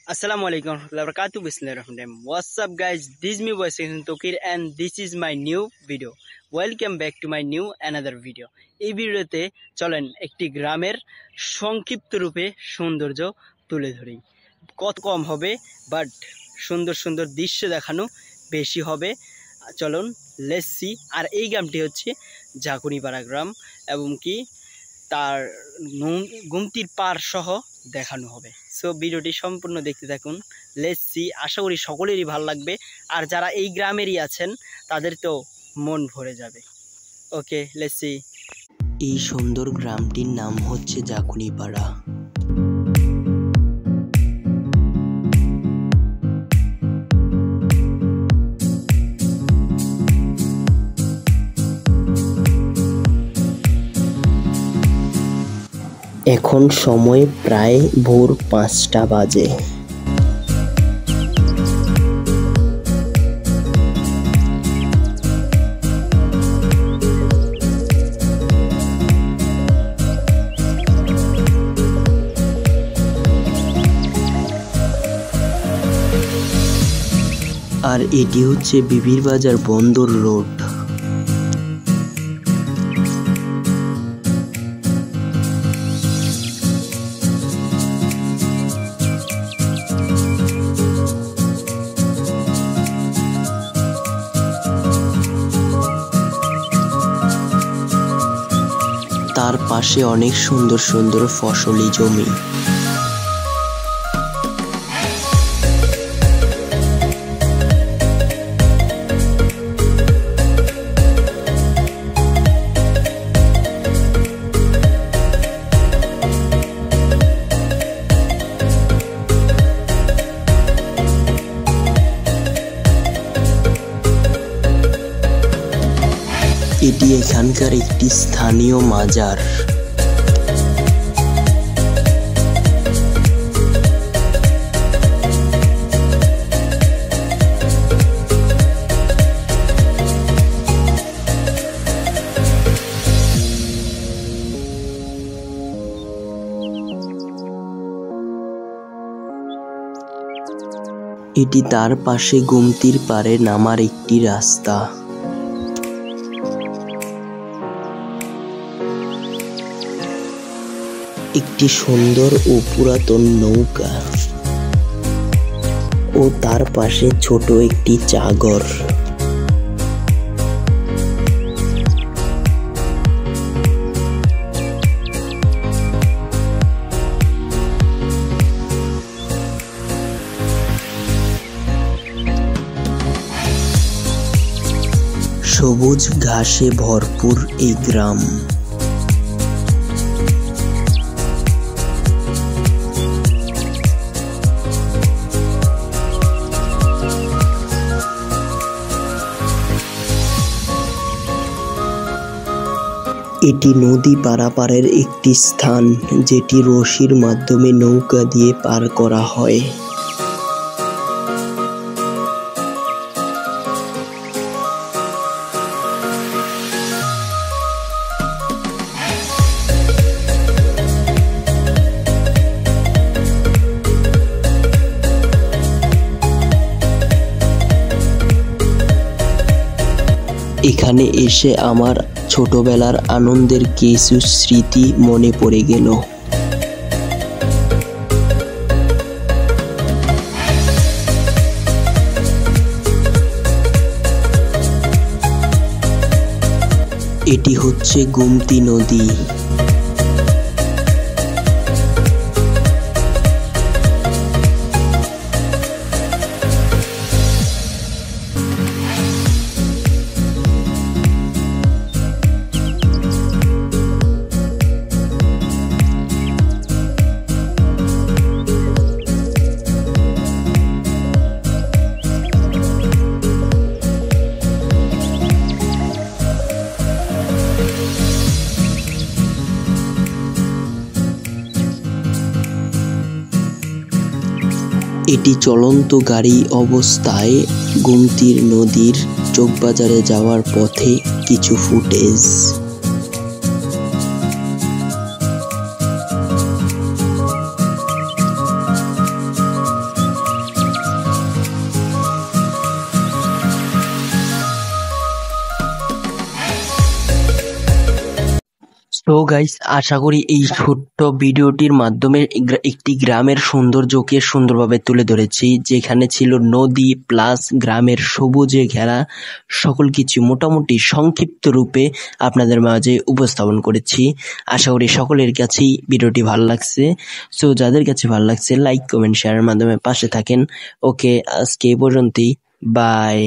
Assalamualaikum warahmatullahi wabarakatuh. Bismillahirrahmanirrahim. What's up guys? This is me voice Tokir and this is my new video. Welcome back to my new another video. এই ভিডিওতে চলেন একটি গ্রামের সংক্ষিপ্ত রূপে সৌন্দর্য তুলে ধরি। কত কম হবে বাট সুন্দর সুন্দর দৃশ্য দেখানো বেশি হবে। চলুন লেটস সি। আর এই গ্রামটি হচ্ছে ঝাকুনিপাড়া গ্রাম এবং কি তার গুমতির পার সহ দেখানো হবে। সো ভিডিওটি সম্পূর্ণ দেখতে থাকুন, লেটস সি। আশা করি সকলেরই ভালো লাগবে, আর যারা এই গ্রামেরই আছেন তাদের তো মন ভরে যাবে। Okay let's see. এই সুন্দর গ্রামটির নাম হচ্ছে ঝাকুনিপাড়া। এখন সময় প্রায় ভোর 5টা বাজে। আর এটি হচ্ছে বিবির বাজার বন্দর রোড। তার পাশে অনেক সুন্দর সুন্দর ফসলি জমি। এটি এখানকার একটি স্থানীয় মাজার। এটি তার পাশে গুমতির পাড়ে নামার একটি রাস্তা। একটি সুন্দর ও পুরাতন নৌকা ও তার পাশে ছোট একটি চাগর। সবুজ ঘাসে ভরপুর এই গ্রাম। এটি নদী পারাপারের একটি স্থান, যেটি রশির মাধ্যমে নৌকা দিয়ে পার করা হয়। এখানে এসে আমার ছোটবেলার আনন্দের কিছু স্মৃতি মনে পড়ে গেল। এটি হচ্ছে গুমতি নদী। এটি চলন্ত গাড়ি অবস্থায় গুমতির নদীর চকবাজারে যাওয়ার পথে কিছু ফুটেজ। গাইস, আশা করি এই ছোট্ট ভিডিওটির মাধ্যমে একটি গ্রামের সৌন্দর্যকে সুন্দরভাবে তুলে ধরেছি, যেখানে ছিল নদী প্লাস গ্রামের সবুজে ঘেরা সকল কিছু মোটামুটি সংক্ষিপ্ত রূপে আপনাদের মাঝে উপস্থাপন করেছি। আশা করি সকলের কাছেই ভিডিওটি ভালো লাগছে। সো যাদের কাছে ভালো লাগছে লাইক কমেন্ট শেয়ারের মাধ্যমে পাশে থাকেন। ওকে, আজকে এই পর্যন্তই, বাই।